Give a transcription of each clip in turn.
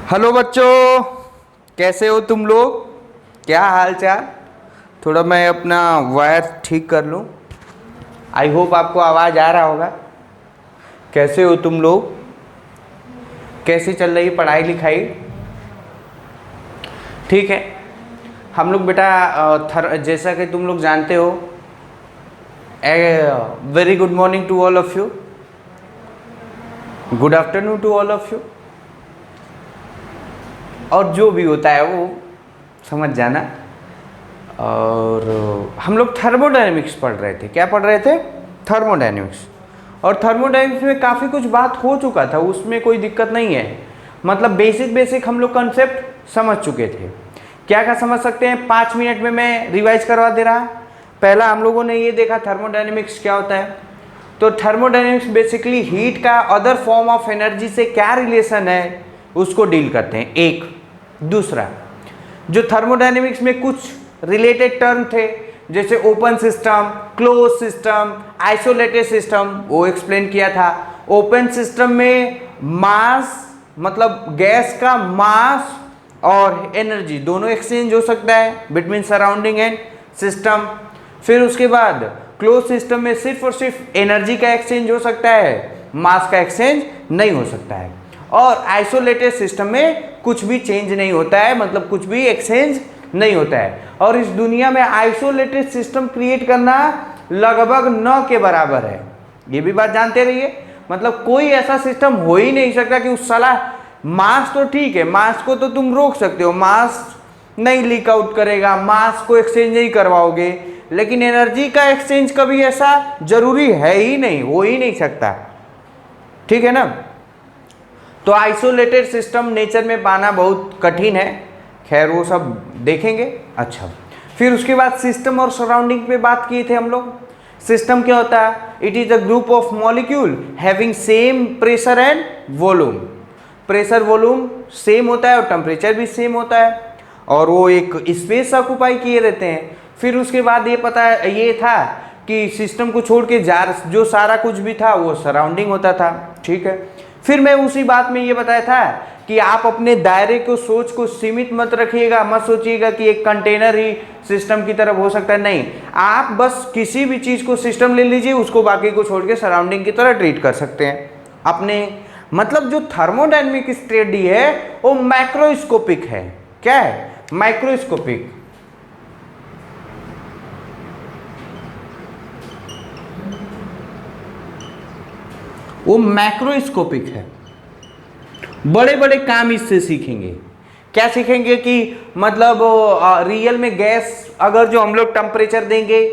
Hello बच्चों, कैसे हो तुम लोग? क्या हाल चाल? थोड़ा मैं अपना वायर ठीक कर लूँ। आई होप आपको आवाज़ आ रहा होगा। कैसे हो तुम लोग? कैसी चल रही है पढ़ाई लिखाई? ठीक है। हम लोग बेटा जैसा कि तुम लोग जानते हो, very good morning to all of you, good afternoon to all of you, और जो भी होता है वो समझ जाना। और हम लोग थर्मोडायनेमिक्स पढ़ रहे थे। क्या पढ़ रहे थे? थर्मोडायनेमिक्स। और थर्मोडायनेमिक्स में काफ़ी कुछ बात हो चुका था, उसमें कोई दिक्कत नहीं है। मतलब बेसिक हम लोग कंसेप्ट समझ चुके थे। क्या क्या समझ सकते हैं 5 मिनट में मैं रिवाइज करवा दे रहा। पहला हम लोगों ने ये देखा थर्मोडायनेमिक्स क्या होता है। तो थर्मोडायनेमिक्स बेसिकली हीट का अदर फॉर्म ऑफ एनर्जी से क्या रिलेशन है उसको डील करते हैं। एक दूसरा, जो थर्मोडायनेमिक्स में कुछ रिलेटेड टर्म थे जैसे open system, close system, isolated system, वो एक्सप्लेन किया था। ओपन सिस्टम में मास मतलब गैस का मास और एनर्जी दोनों एक्सचेंज हो सकता है बिटवीन सराउंडिंग एंड सिस्टम। फिर उसके बाद क्लोज सिस्टम में सिर्फ और सिर्फ एनर्जी का एक्सचेंज हो सकता है, मास का एक्सचेंज नहीं हो सकता है। और आइसोलेटेड सिस्टम में कुछ भी चेंज नहीं होता है, मतलब कुछ भी एक्सचेंज नहीं होता है। और इस दुनिया में आइसोलेटेड सिस्टम क्रिएट करना लगभग न के बराबर है, ये भी बात जानते रहिए। मतलब कोई ऐसा सिस्टम हो ही नहीं सकता कि उस साला मास तो ठीक है, मास को तो तुम रोक सकते हो, मास नहीं लीक आउट करेगा, मास को एक्सचेंज नहीं करवाओगे, लेकिन एनर्जी का एक्सचेंज कभी ऐसा जरूरी है ही नहीं, हो ही नहीं सकता। ठीक है ना? तो आइसोलेटेड सिस्टम नेचर में पाना बहुत कठिन है, खैर वो सब देखेंगे। अच्छा, फिर उसके बाद सिस्टम और सराउंडिंग पे बात किए थे हम लोग। सिस्टम क्या होता है? It is a group of molecule having same pressure and volume. Pressure volume same होता है और टेम्परेचर भी सेम होता है, और वो एक स्पेस ऑक्युपाई किए रहते हैं। फिर उसके बाद ये था कि सिस्टम को छोड़ के जो सारा कुछ भी था वो सराउंडिंग होता था। ठीक है। फिर मैं उसी बात में ये बताया था कि आप अपने दायरे को, सोच को सीमित मत रखिएगा, मत सोचिएगा कि एक कंटेनर ही सिस्टम की तरफ हो सकता है। नहीं, आप बस किसी भी चीज को सिस्टम ले लीजिए, उसको बाकी को छोड़ के सराउंडिंग की तरह ट्रीट कर सकते हैं अपने। मतलब जो थर्मोडायनेमिक स्टडी है वो मैक्रोस्कोपिक है। क्या है? माइक्रोस्कोपिक। वो मैक्रोस्कोपिक है। बड़े बड़े काम इससे सीखेंगे। क्या सीखेंगे कि मतलब रियल में गैस, अगर जो हम लोग टेम्परेचर देंगे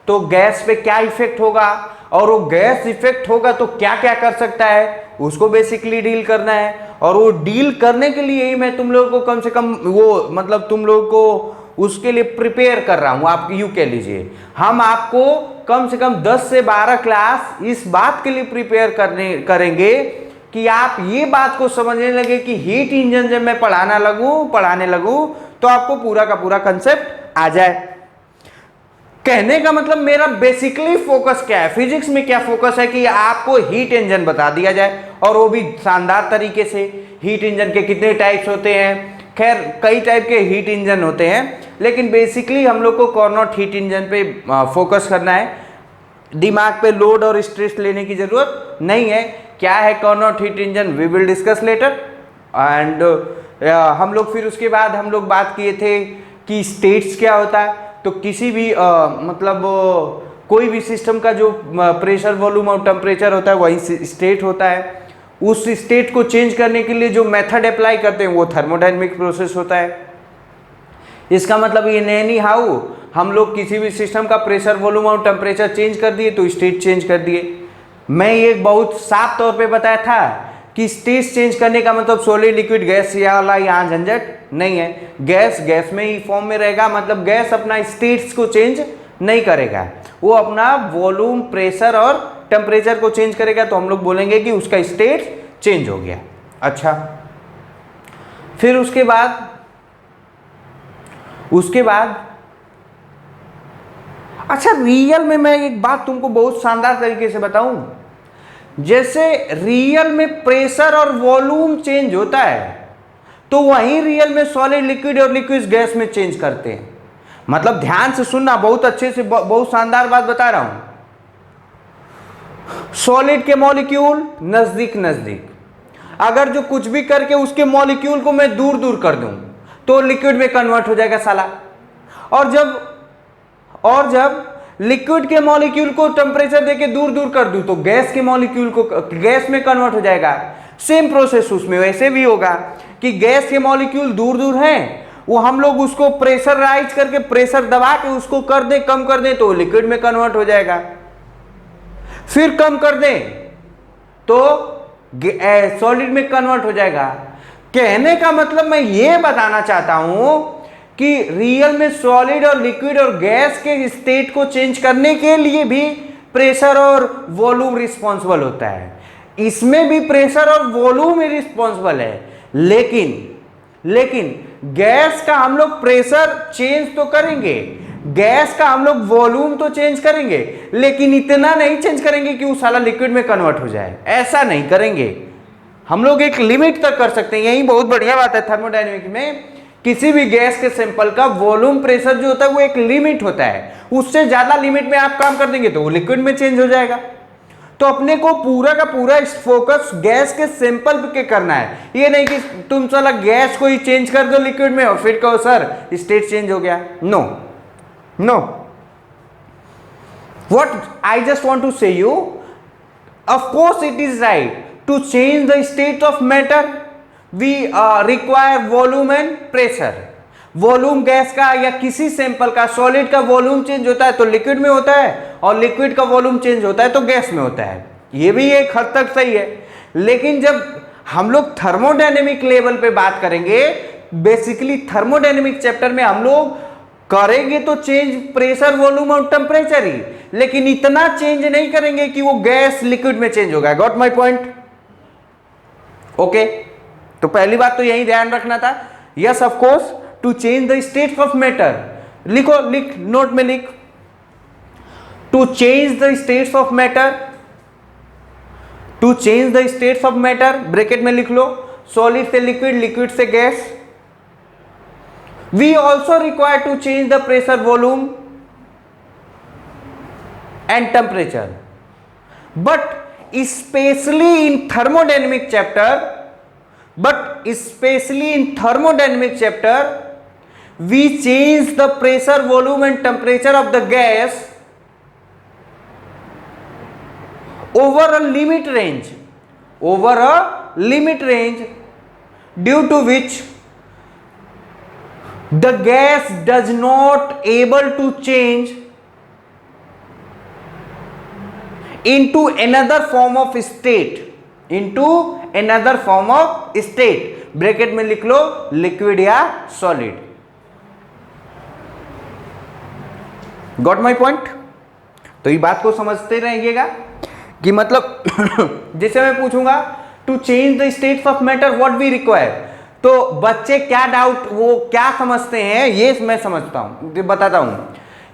तो गैस पे क्या इफेक्ट होगा, और वो गैस इफेक्ट होगा तो क्या क्या कर सकता है, उसको बेसिकली डील करना है। और वो डील करने के लिए ही मैं तुम लोगों को कम से कम वो मतलब तुम लोगों को उसके लिए प्रिपेयर कर रहा हूं। आप यूं कह लीजिए, हम आपको कम से कम 10 से 12 क्लास इस बात के लिए प्रिपेयर करेंगे कि आप ये बात को समझने लगे कि हीट इंजन जब मैं पढ़ाने लगूं तो आपको पूरा का पूरा कंसेप्ट आ जाए। कहने का मतलब मेरा बेसिकली फोकस क्या है, फिजिक्स में क्या फोकस है कि आपको हीट इंजन बता दिया जाए, और वो भी शानदार तरीके से। हीट इंजन के कितने टाइप्स होते हैं, खैर कई टाइप के हीट इंजन होते हैं, लेकिन बेसिकली हम लोग को कार्नोट हीट इंजन पे फोकस करना है। दिमाग पे लोड और स्ट्रेस लेने की जरूरत नहीं है। क्या है Carnot heat engine, we will discuss later. And हम लोग फिर उसके बाद हम लोग बात किए थे कि स्टेट्स क्या होता है। तो किसी भी कोई भी सिस्टम का जो प्रेशर, वॉल्यूम और टेम्परेचर होता है वही स्टेट होता है। उस स्टेट को चेंज करने के लिए जो मेथड अप्लाई करते हैं वो थर्मोडायनेमिक प्रोसेस होता है। इसका मतलब ये नहीं हाउ हम लोग किसी भी सिस्टम का प्रेशर, वॉल्यूम और टेम्परेचर चेंज कर दिए तो स्टेट चेंज कर दिए। मैं ये बहुत साफ तौर पे बताया था कि स्टेट चेंज करने का मतलब सॉलिड, लिक्विड, गैस वाला यहाँ झंझट नहीं है। गैस में ही फॉर्म में रहेगा, मतलब गैस अपना स्टेट्स को चेंज नहीं करेगा, वो अपना वॉल्यूम, प्रेशर और टेम्परेचर को चेंज करेगा, तो हम लोग बोलेंगे कि उसका स्टेट चेंज हो गया। अच्छा, फिर उसके बाद अच्छा, रियल में मैं एक बात तुमको बहुत शानदार तरीके से बताऊं। जैसे रियल में प्रेशर और वॉल्यूम चेंज होता है तो वहीं रियल में सॉलिड लिक्विड और लिक्विड गैस में चेंज करते हैं। मतलब ध्यान से सुनना, बहुत अच्छे से, बहुत शानदार बात बता रहा हूं। सॉलिड के मॉलिक्यूल नजदीक नजदीक, अगर जो कुछ भी करके उसके मॉलिक्यूल को मैं दूर दूर कर दूं तो लिक्विड में कन्वर्ट हो जाएगा साला। और जब लिक्विड के मॉलिक्यूल को टेम्परेचर देके दूर दूर कर दूं तो गैस के मॉलिक्यूल को गैस में कन्वर्ट हो जाएगा। सेम प्रोसेस उसमें वैसे भी होगा कि गैस के मॉलिक्यूल दूर दूर हैं, वो हम लोग उसको प्रेशराइज करके, प्रेशर दबा के उसको कर दें, कम कर दें तो लिक्विड में कन्वर्ट हो जाएगा। फिर कम कर दें तो सॉलिड में कन्वर्ट हो जाएगा। कहने का मतलब मैं ये बताना चाहता हूं कि रियल में सॉलिड और लिक्विड और गैस के स्टेट को चेंज करने के लिए भी प्रेशर और वॉल्यूम रिस्पॉन्सिबल होता है। इसमें भी प्रेशर और वॉल्यूम ही रिस्पॉन्सिबल है, लेकिन गैस का हम लोग प्रेशर चेंज तो करेंगे, गैस का हम लोग वॉल्यूम तो चेंज करेंगे, लेकिन इतना नहीं चेंज करेंगे कि वो साला लिक्विड में कन्वर्ट हो जाए। ऐसा नहीं करेंगे, हम लोग एक लिमिट तक कर सकते हैं। यही बहुत बढ़िया बात है थर्मोडायनेमिक्स में, किसी भी गैस के सैंपल का वॉल्यूम प्रेशर जो होता है वो एक लिमिट होता है, उससे ज्यादा लिमिट में आप काम कर देंगे तो वो लिक्विड में चेंज हो जाएगा। तो अपने को पूरा का पूरा फोकस गैस के सैंपल पे करना है, ये नहीं कि तुम साला गैस को ही चेंज कर दो लिक्विड में और फिर कहो सर स्टेट चेंज हो गया। No, what I just want to say you, of course it is right to change the state of matter, we require volume and pressure। Volume gas का या किसी सैंपल का, सॉलिड का volume change होता है तो लिक्विड में होता है, और लिक्विड का वॉल्यूम चेंज होता है तो गैस में होता है। ये भी एक हद तक सही है, लेकिन जब हम लोग थर्मोडायनेमिक लेवल पे बात करेंगे, बेसिकली थर्मोडायनेमिक चैप्टर में हम लोग करेंगे तो चेंज प्रेशर, वॉल्यूम और टेम्परेचर ही, लेकिन इतना चेंज नहीं करेंगे कि वो गैस लिक्विड में चेंज होगा। Got my point? ओके, तो पहली बात तो यही ध्यान रखना था। Yes of course, to change the states of matter, लिख नोट में लिख, to change the states of matter, to change the states of matter, bracket में लिख लो, सॉलिड से लिक्विड, लिक्विड से gas. We also require to change the pressure, volume and temperature, but especially in thermodynamic chapter, we change the pressure, volume and temperature of the gas over a limit range, due to which the gas does not able to change into another form of state, bracket में लिख लो liquid या solid. Got my point? तो ये बात को समझते रहिएगा कि मतलब जैसे मैं पूछूंगा to change the states of matter what we require, तो बच्चे क्या डाउट, वो क्या समझते हैं ये मैं समझता हूं, बताता हूं।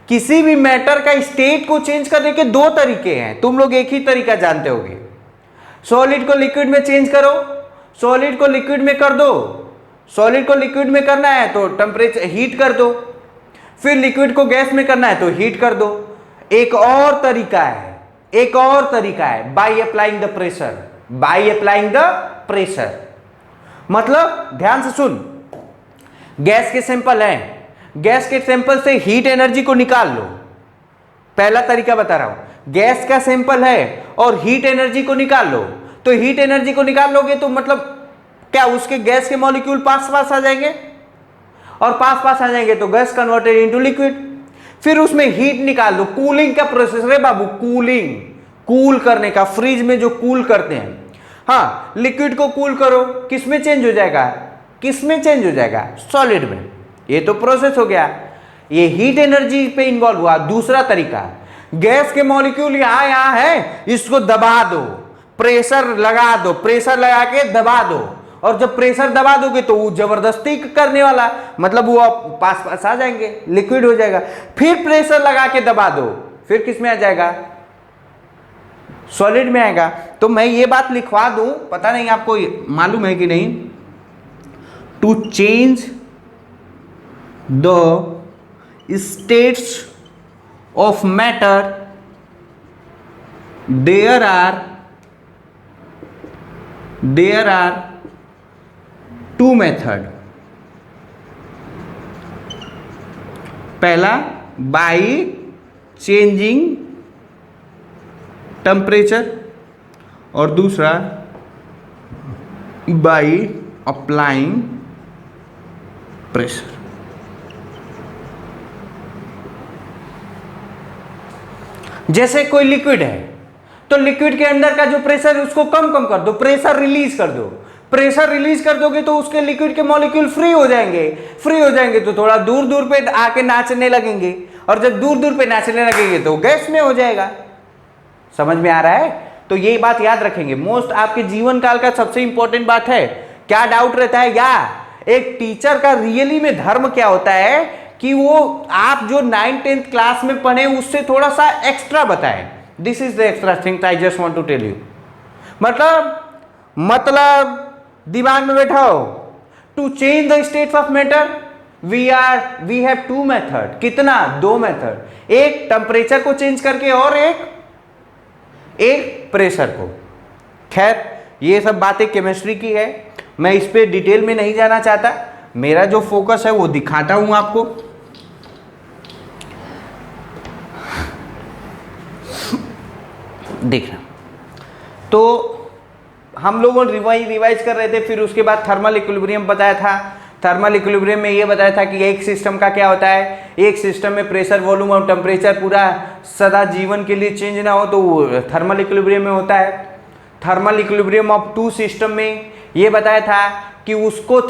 किसी भी मैटर का स्टेट को चेंज करने के दो तरीके हैं, तुम लोग एक ही तरीका जानते होगे। सॉलिड को लिक्विड में चेंज करो, सॉलिड को लिक्विड में कर दो, सॉलिड को लिक्विड में करना है तो टेम्परेचर हीट कर दो, फिर लिक्विड को गैस में करना है तो हीट कर दो। एक और तरीका है बाय अप्लाइंग द प्रेशर, मतलब ध्यान से सुन, गैस के सैंपल हैं, गैस के सैंपल से हीट एनर्जी को निकाल लो। पहला तरीका बता रहा हूं, गैस का सैंपल है और हीट एनर्जी को निकाल लो, तो हीट एनर्जी को निकाल लोगे तो मतलब क्या उसके गैस के मॉलिक्यूल पास आ जाएंगे, और पास आ जाएंगे तो गैस कन्वर्टेड इनटू लिक्विड। फिर उसमें हीट निकाल दो, कूलिंग का प्रोसेस है बाबू, कूल करने का, फ्रिज में जो कूल करते हैं। हाँ, लिक्विड को कूल करो, किस में चेंज हो जाएगा? सॉलिड में। ये तो प्रोसेस हो गया, ये हीट एनर्जी पे इन्वॉल्व हुआ। दूसरा तरीका, गैस के मॉलिक्यूल यहां है, इसको दबा दो, प्रेशर लगा के दबा दो, और जब प्रेशर दबा दोगे तो वो जबरदस्ती करने वाला, मतलब वो पास आ जाएंगे, लिक्विड हो जाएगा। फिर प्रेशर लगा के दबा दो, फिर किस में आ जाएगा? सॉलिड में आएगा। तो मैं ये बात लिखवा दूं, पता नहीं आपको मालूम है कि नहीं, to change the states of matter there are two method. पहला by changing temperature और दूसरा by applying pressure. जैसे कोई लिक्विड है तो लिक्विड के अंदर का जो प्रेशर है उसको कम कर दो, प्रेशर रिलीज कर दो। प्रेशर रिलीज कर दोगे तो उसके लिक्विड के मॉलिक्यूल फ्री हो जाएंगे तो थोड़ा दूर पे आके नाचने लगेंगे, और जब दूर पे नाचने लगेंगे तो गैस में हो जाएगा। समझ में आ रहा है? तो ये बात याद रखेंगे, मोस्ट आपके जीवन काल का सबसे इंपॉर्टेंट बात है। क्या डाउट रहता है, या एक टीचर का रियली में धर्म क्या होता है कि वो आप जो 9th-10th क्लास में पढ़े उससे थोड़ा सा एक्स्ट्रा बताएं। This is the extra thing I just want to tell you. मतलब दिमाग में बैठाओ, to change the states of matter we have two method. कितना? 2 मेथड, एक टेम्परेचर को चेंज करके और एक प्रेशर को। खैर ये सब बातें केमिस्ट्री की है, मैं इस पे डिटेल में नहीं जाना चाहता। मेरा जो फोकस है वो दिखाता हूं आपको। देखना, तो हम लोगों ने रिवाइज कर रहे थे, फिर उसके बाद थर्मल इक्विलिब्रियम बताया था। थर्मल इक्विलिब्रियम में ये बताया था कि एक सिस्टम का क्या होता है, एक सिस्टम में प्रेशर, वॉल्यूम और टेम्परेचर पूरा सदा जीवन के लिए चेंज ना हो तो थर्मल इक्विलिब्रियम में होता है। Thermal equilibrium of two system में ये बताया था कि उसको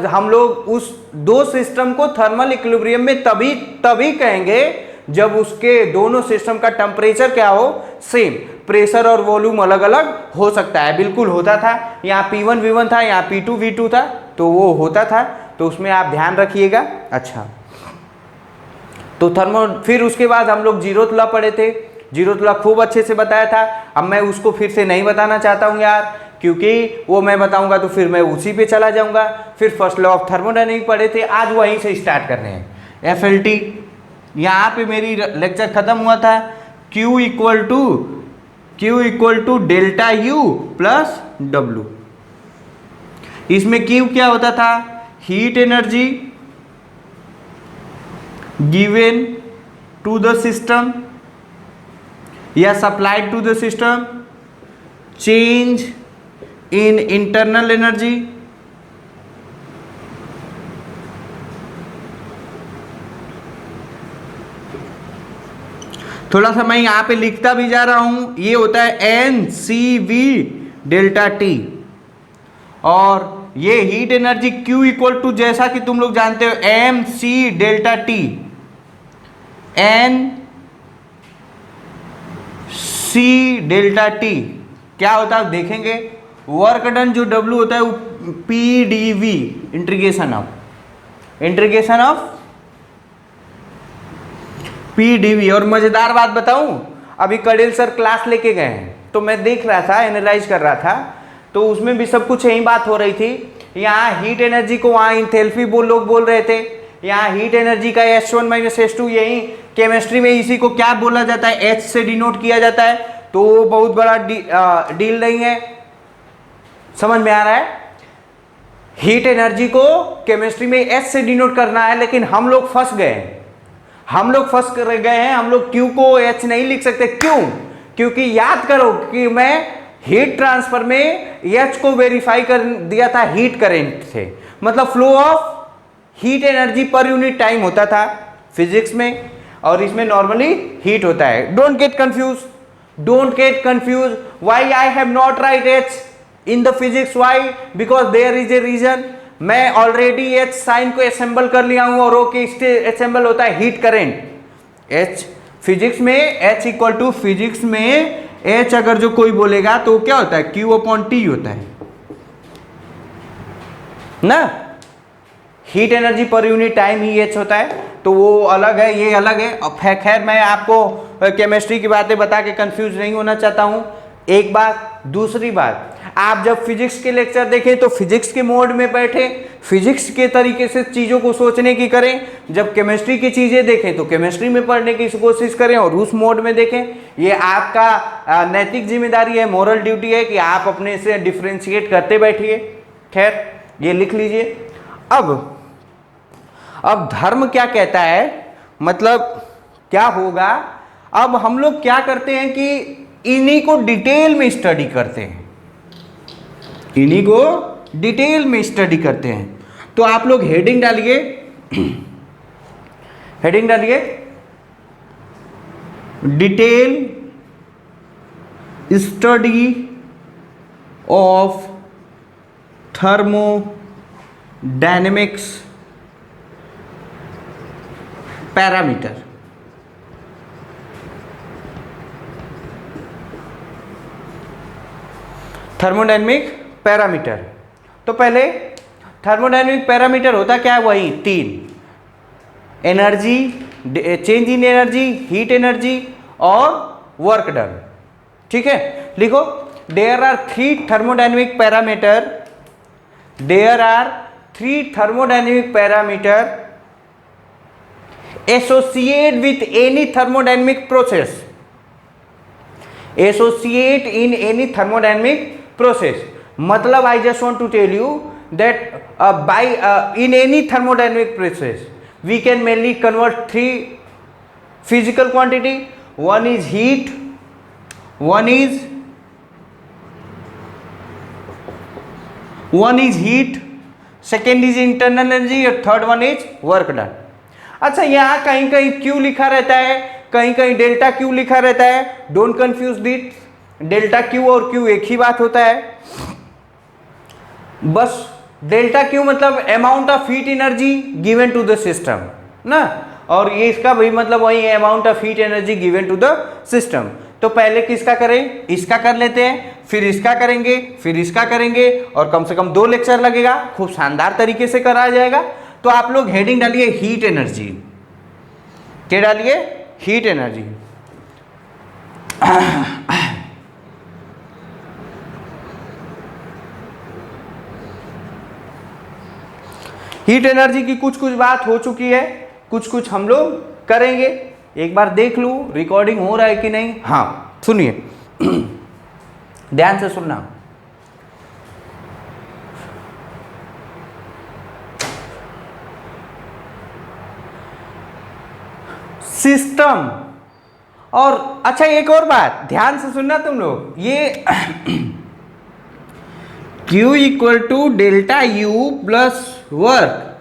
हम लोग उस 2 सिस्टम को थर्मल इक्विलिब्रियम में तभी कहेंगे जब उसके दोनों सिस्टम का टेम्परेचर क्या हो, सेम। प्रेशर और वॉल्यूम अलग अलग हो सकता है, बिल्कुल होता था। यहाँ P1 V1 था, यहाँ P2 V2 था, तो वो होता था, तो उसमें आप ध्यान रखिएगा। अच्छा, तो फिर उसके बाद हम लोग जीरोथ लॉ पढ़े थे। जीरोथ लॉ खूब अच्छे से बताया था। अब मैं उसको फिर से नहीं बताना चाहता हूँ यार, क्योंकि वो मैं बताऊंगा तो फिर मैं उसी पे चला जाऊंगा। फिर फर्स्ट लॉ ऑफ थर्मोडायनेमिक्स पढ़े थे, आज वहीं से स्टार्ट करने हैं। FLT, यहाँ पे मेरी लेक्चर खत्म हुआ था। Q equal to delta U plus W। इसमें Q क्या होता था, heat energy given to the system या supplied to the system, change in internal energy, थोड़ा सा मैं यहां पे लिखता भी जा रहा हूं, ये होता है NCV डेल्टा T। और ये heat energy Q equal to, जैसा कि तुम लोग जानते हो, MC delta T, NC delta T। क्या होता है देखेंगे, वर्क डन जो W होता है वो PdV, इंटीग्रेशन ऑफ PdV। और मजेदार बात बताऊं, अभी कडेल सर क्लास लेके गए हैं तो मैं देख रहा था, एनालाइज कर रहा था, तो उसमें भी सब कुछ यही बात हो रही थी। यहाँ हीट एनर्जी को वहाँ इंथैल्पी लोग बोल रहे थे, यहाँ हीट एनर्जी का S1 माइनस S2, यही केमिस्ट्री में इसी को क्या बोला जाता है, H से डिनोट किया जाता है। तो वो बहुत बड़ा डील नहीं है, समझ में आ रहा है। हीट एनर्जी को केमिस्ट्री में H से डिनोट करना है, लेकिन हम लोग फंस गए हैं। हम लोग Q को H नहीं लिख सकते। क्यों? क्योंकि याद करो कि मैं हीट ट्रांसफर में H को वेरीफाई कर दिया था हीट करेंट से, मतलब flow of heat energy per unit time होता था फिजिक्स में, और इसमें नॉर्मली हीट होता है। Don't get confuse why I have not write H in the physics. Why? Because there is a reason. मैं ऑलरेडी H साइन को assemble कर लिया हूं, और ओके असेंबल होता है हीट करेंट। H फिजिक्स में H इक्वल टू, फिजिक्स में H अगर जो कोई बोलेगा तो क्या होता है, Q अपॉन T होता है ना। Heat energy per unit time ही H होता है, तो वो अलग है, ये अलग है। अब खैर मैं आपको केमिस्ट्री की बातें बता के कंफ्यूज नहीं होना चाहता हूं। एक बात। दूसरी बात, आप जब फिजिक्स के लेक्चर देखें तो फिजिक्स के मोड में बैठे, फिजिक्स के तरीके से चीज़ों को सोचने की करें। जब केमिस्ट्री की चीज़ें देखें तो केमिस्ट्री में पढ़ने की कोशिश करें और उस मोड में देखें। ये आपका नैतिक जिम्मेदारी है, मोरल ड्यूटी है कि आप अपने से डिफ्रेंशिएट करते बैठिए। खैर, ये लिख लीजिए। अब धर्म क्या कहता है, मतलब क्या होगा। अब हम लोग क्या करते हैं कि इन्हीं को डिटेल में स्टडी करते हैं, इन्हीं को डिटेल में स्टडी करते हैं। तो आप लोग हेडिंग डालिए, हेडिंग डालिए, detail study of thermodynamics parameter. Thermodynamic parameter. तो पहले थर्मोडायनेमिक पैरामीटर होता क्या है, वही 3, energy, change in energy, heat energy और वर्क डन। ठीक है, लिखो, there are 3 thermodynamic parameter, there are 3 thermodynamic parameter associate with any thermodynamic process, associate in any thermodynamic process। मतलब I just want to tell you that by in any thermodynamic process we can mainly convert 3 physical quantity. One is heat, one is heat, second is internal energy और third one is work done। अच्छा, यहाँ कहीं कहीं Q लिखा रहता है, कहीं कहीं डेल्टा क्यू लिखा रहता है। Don't confuse that, delta Q और क्यू एक ही बात होता है। बस डेल्टा क्यू मतलब amount of heat energy given to the system ना, और ये इसका भी मतलब वही amount of heat energy given to the system. तो पहले किसका करें, इसका कर लेते हैं, फिर इसका करेंगे, फिर इसका करेंगे, और कम से कम 2 लेक्चर लगेगा, खूब शानदार तरीके से कराया जाएगा। तो आप लोग हेडिंग डालिए हीट एनर्जी। क्या डालिए, हीट एनर्जी। हीट एनर्जी की कुछ कुछ बात हो चुकी है, कुछ कुछ हम लोग करेंगे। एक बार देख लूं रिकॉर्डिंग हो रहा है कि नहीं। हाँ, सुनिए, ध्यान से सुनना। सिस्टम, और अच्छा एक और बात ध्यान से सुनना तुम लोग, ये Q equal to delta U plus work,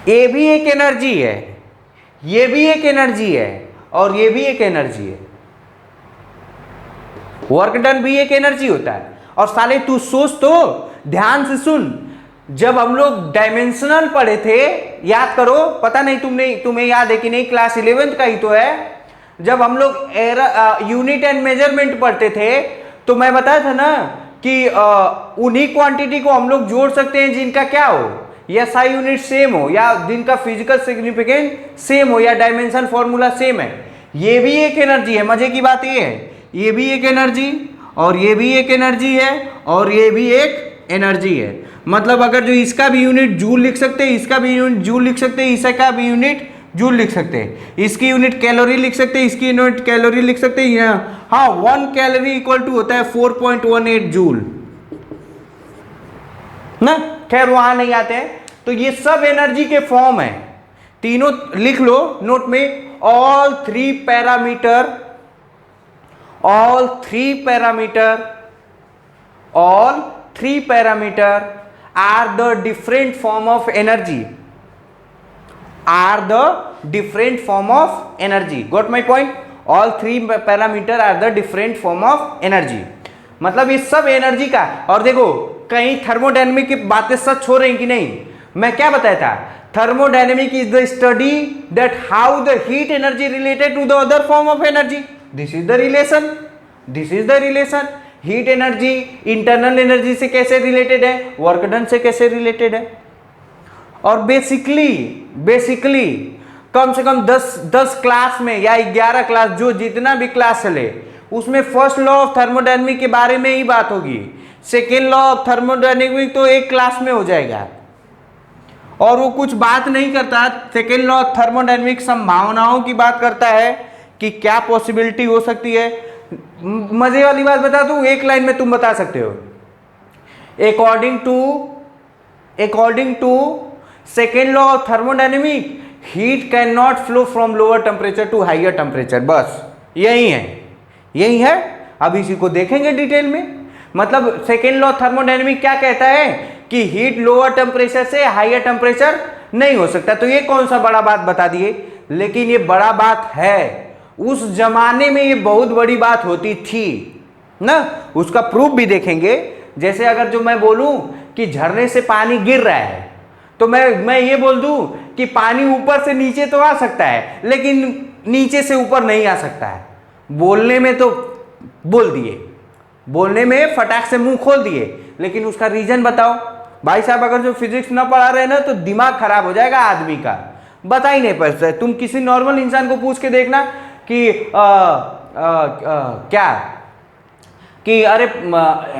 ये भी एक एनर्जी है, ये भी एक एनर्जी है, और ये भी एक एनर्जी है। वर्क डन भी एक एनर्जी होता है। और साले तू सोच तो, ध्यान से सुन, जब हम लोग डायमेंशनल पढ़े थे, याद करो, पता नहीं तुम्हें याद है कि नहीं, क्लास 11th का ही तो है। जब हम लोग यूनिट एंड मेजरमेंट पढ़ते थे तो मैं बताया था ना कि उन्हीं क्वांटिटी को हम लोग जोड़ सकते हैं जिनका क्या हो, या SI यूनिट सेम हो, या जिनका फिजिकल सिग्निफिकेंस सेम हो, या डायमेंशन फॉर्मूला सेम है। ये भी एक एनर्जी है। मजे की बात ये है, ये भी एक एनर्जी, और ये भी एक एनर्जी है, और ये भी एक एनर्जी है। मतलब अगर जो इसका भी यूनिट जूल लिख सकते हैं, इसका भी यूनिट जूल लिख सकते हैं, इसका भी यूनिट जूल लिख सकते हैं, इसकी यूनिट कैलोरी लिख सकते हैं, इसकी यूनिट कैलोरी लिख सकते हैं। हाँ, 1 कैलोरी इक्वल टू होता है 4.18 जूल ना। खैर वहां नहीं आते हैं। तो ये सब एनर्जी के फॉर्म है, तीनों लिख लो नोट में। All three parameter are the different form of energy, got my point? All 3 parameter are the different form of energy। मतलब ये सब एनर्जी का। और देखो कहीं थर्मोडायनेमिक की बातें सच हो रही कि नहीं। मैं क्या बताया था, thermodynamic is the study that how the heat energy related to the other form of energy. This is the relation. Heat energy internal energy से कैसे रिलेटेड है, वर्क डन से कैसे रिलेटेड है। और बेसिकली कम से कम 10 क्लास में या 11 क्लास, जो जितना भी क्लास चले, उसमें फर्स्ट लॉ ऑफ थर्मोडायनेमिक के बारे में ही बात होगी, सेकेंड लॉ ऑफ थर्मोडायनेमिक तो एक क्लास में हो जाएगा, और वो कुछ बात नहीं करता। सेकेंड लॉ ऑफ थर्मोडायनेमिक संभावनाओं की बात करता है कि क्या पॉसिबिलिटी हो सकती है। मजे वाली बात बता दूं, एक लाइन में तुम बता सकते हो, according to second law of thermodynamic heat can not flow from lower temperature to higher temperature. बस यही है। अब इसी को देखेंगे डिटेल में। मतलब सेकेंड लॉ थर्मोडायनेमिक क्या कहता है कि हीट लोअर टेम्परेचर से हाइयर टेम्परेचर नहीं हो सकता। तो ये कौन सा बड़ा बात बता दिए, लेकिन ये बड़ा बात है। उस जमाने में ये बहुत बड़ी बात होती थी ना, उसका प्रूफ भी देखेंगे। जैसे अगर जो मैं बोलूं कि झरने से पानी गिर रहा है, तो मैं ये बोल दूं कि पानी ऊपर से नीचे तो आ सकता है, लेकिन नीचे से ऊपर नहीं आ सकता है। बोलने में तो बोल दिए, बोलने में फटाक से मुंह खोल दिए, लेकिन उसका रीजन बताओ। भाई साहब अगर जो फिजिक्स ना पढ़ा रहे ना तो दिमाग खराब हो जाएगा आदमी का, बता ही नहीं पाता। तुम किसी नॉर्मल इंसान को पूछ के देखना कि क्या कि अरे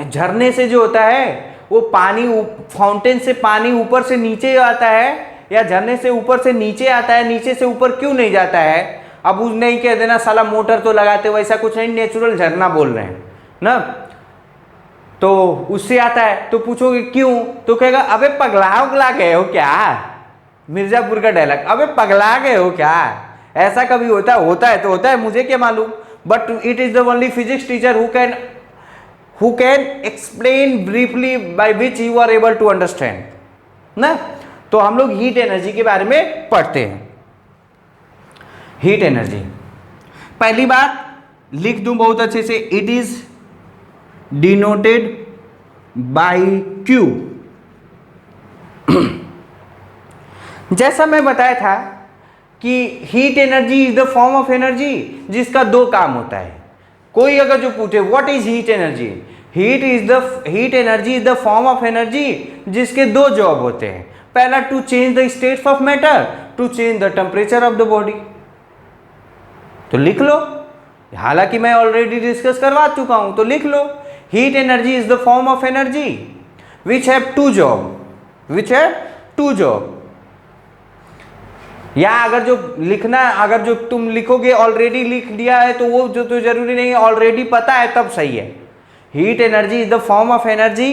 झरने से जो होता है वो पानी फाउंटेन से पानी ऊपर से नीचे आता है, या झरने से ऊपर से नीचे आता है, नीचे से ऊपर क्यों नहीं जाता है। अब उस नहीं कह देना साला मोटर तो लगाते, वैसा कुछ नहीं, नेचुरल झरना बोल रहे हैं ना, तो उससे आता है। तो पूछोगे क्यों, तो कहेगा अबे पगला गए हो क्या, मिर्जापुर का डायलॉग, अबे पगला गए हो क्या। ऐसा कभी होता है तो होता है, मुझे क्या मालूम, but it is the only physics teacher who can explain briefly by which you are able to understand ना। तो हम लोग हीट एनर्जी के बारे में पढ़ते हैं। हीट एनर्जी, पहली बात लिख दूं बहुत अच्छे से, it is denoted by Q। जैसा मैं बताया था कि heat energy is the form of energy जिसका दो काम होता है। कोई अगर जो पूछे what is heat energy, heat energy is the form of energy जिसके दो जॉब होते हैं। पहला to change the states of matter, to change the temperature of the body. तो लिख लो, हालांकि मैं ऑलरेडी डिस्कस करवा चुका हूं, तो लिख लो heat energy is the form of energy which have two job. या अगर जो लिखना, अगर जो तुम लिखोगे ऑलरेडी लिख दिया है तो वो जो तो जरूरी नहीं है, ऑलरेडी पता है तब सही है। Heat energy is the form of energy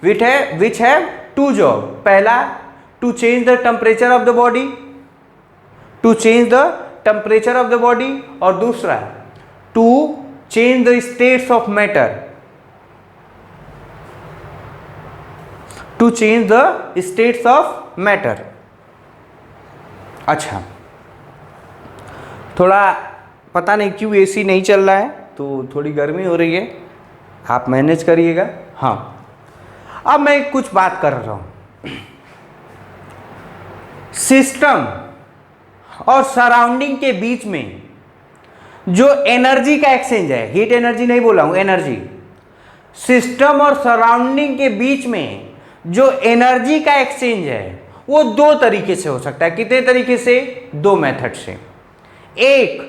which have two job. पहला to change the temperature of the body, और दूसरा to change the states of matter, अच्छा, थोड़ा पता नहीं क्यों एसी नहीं चल रहा है, तो थोड़ी गर्मी हो रही है, आप मैनेज करिएगा। हाँ, अब मैं कुछ बात कर रहा हूं, सिस्टम और सराउंडिंग के बीच में जो एनर्जी का एक्सचेंज है, हीट एनर्जी नहीं बोला हूं, एनर्जी, सिस्टम और सराउंडिंग के बीच में जो एनर्जी का एक्सचेंज है वो दो तरीके से हो सकता है। कितने तरीके से? दो मेथड से। एक,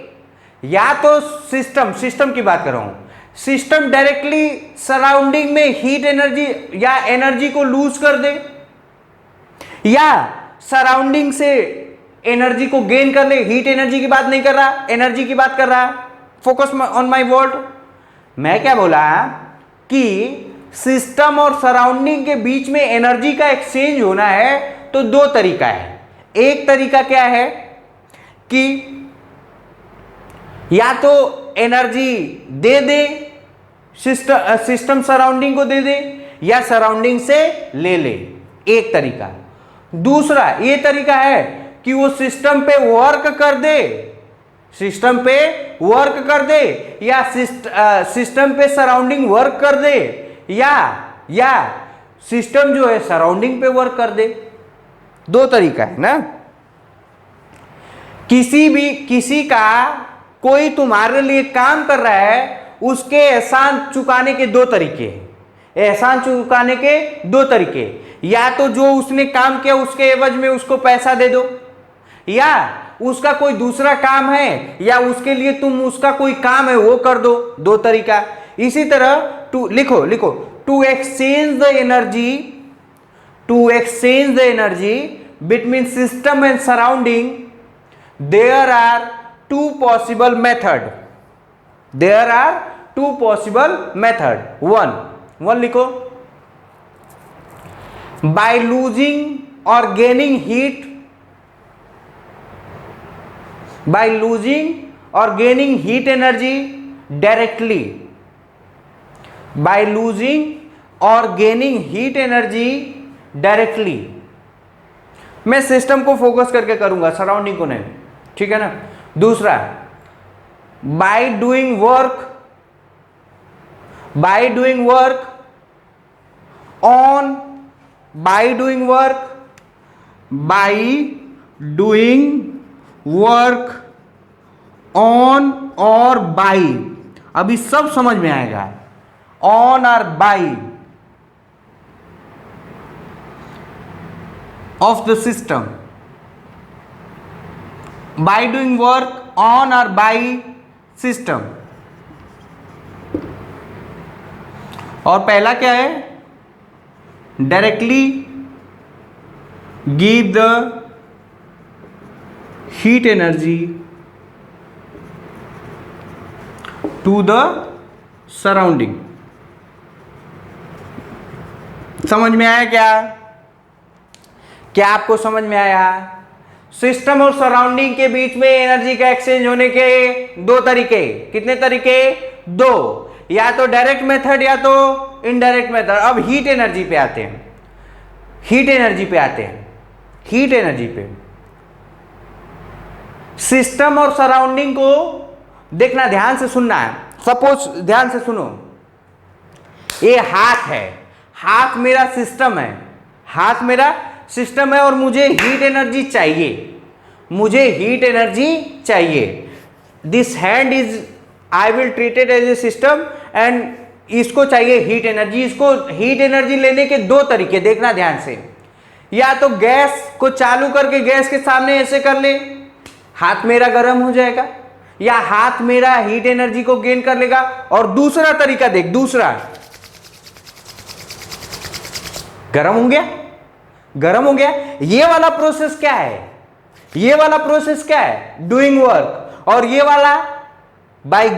या तो सिस्टम की बात कर रहा हूं, सिस्टम डायरेक्टली सराउंडिंग में हीट एनर्जी या एनर्जी को लूज कर दे, या सराउंडिंग से एनर्जी को गेन कर ले। हीट एनर्जी की बात नहीं कर रहा, एनर्जी की बात कर रहा। Focus on my word. मैं क्या बोला कि सिस्टम और सराउंडिंग के बीच में एनर्जी का एक्सचेंज होना है तो दो तरीका है। एक तरीका क्या है कि या तो एनर्जी दे सिस्टम सराउंडिंग को दे दे, या सराउंडिंग से ले ले, एक तरीका। दूसरा ये तरीका है कि वो सिस्टम पे वर्क कर दे, या सिस्टम पे सराउंडिंग वर्क कर दे, या सिस्टम जो है सराउंडिंग पे वर्क कर दे। दो तरीका है ना। किसी का कोई तुम्हारे लिए काम कर रहा है, उसके एहसान चुकाने के दो तरीके हैं। एहसान चुकाने के दो तरीके, या तो जो उसने काम किया उसके एवज में उसको पैसा दे दो, या उसका कोई दूसरा काम है या उसके लिए तुम उसका कोई काम है वो कर दो, दो तरीका। इसी तरह टू लिखो लिखो to exchange the energy between system and surrounding there are two possible method. One लिखो, बाय लूजिंग और गेनिंग हीट एनर्जी डायरेक्टली, मैं सिस्टम को फोकस करके करूंगा, सराउंडिंग को नहीं, ठीक है ना। दूसरा, बाय डूइंग वर्क ऑन और बाई, अभी सब समझ में आएगा, ऑन और by of the system, by doing work on और बाई सिस्टम। और पहला क्या है, directly give the heat energy to the surrounding. समझ में आया क्या आपको समझ में आया? सिस्टम और सराउंडिंग के बीच में एनर्जी का एक्सचेंज होने के दो तरीके, कितने तरीके? दो, या तो डायरेक्ट मेथड या तो इनडायरेक्ट मेथड। अब हीट एनर्जी पे आते हैं, हीट एनर्जी पे सिस्टम और सराउंडिंग को देखना, ध्यान से सुनना है। सपोज ध्यान से सुनो, ये हाथ है, हाथ मेरा सिस्टम है और मुझे हीट एनर्जी चाहिए, this hand is I will treated as a system and इसको चाहिए हीट एनर्जी। इसको हीट एनर्जी लेने के दो तरीके, देखना ध्यान से। या तो गैस को चालू करके गैस के सामने ऐसे कर ले, हाथ मेरा गर्म हो जाएगा, या हाथ मेरा हीट एनर्जी को गेन कर लेगा। और दूसरा तरीका देख, दूसरा, गर्म हो गया। ये वाला प्रोसेस क्या है? Doing work. और ये वाला बाय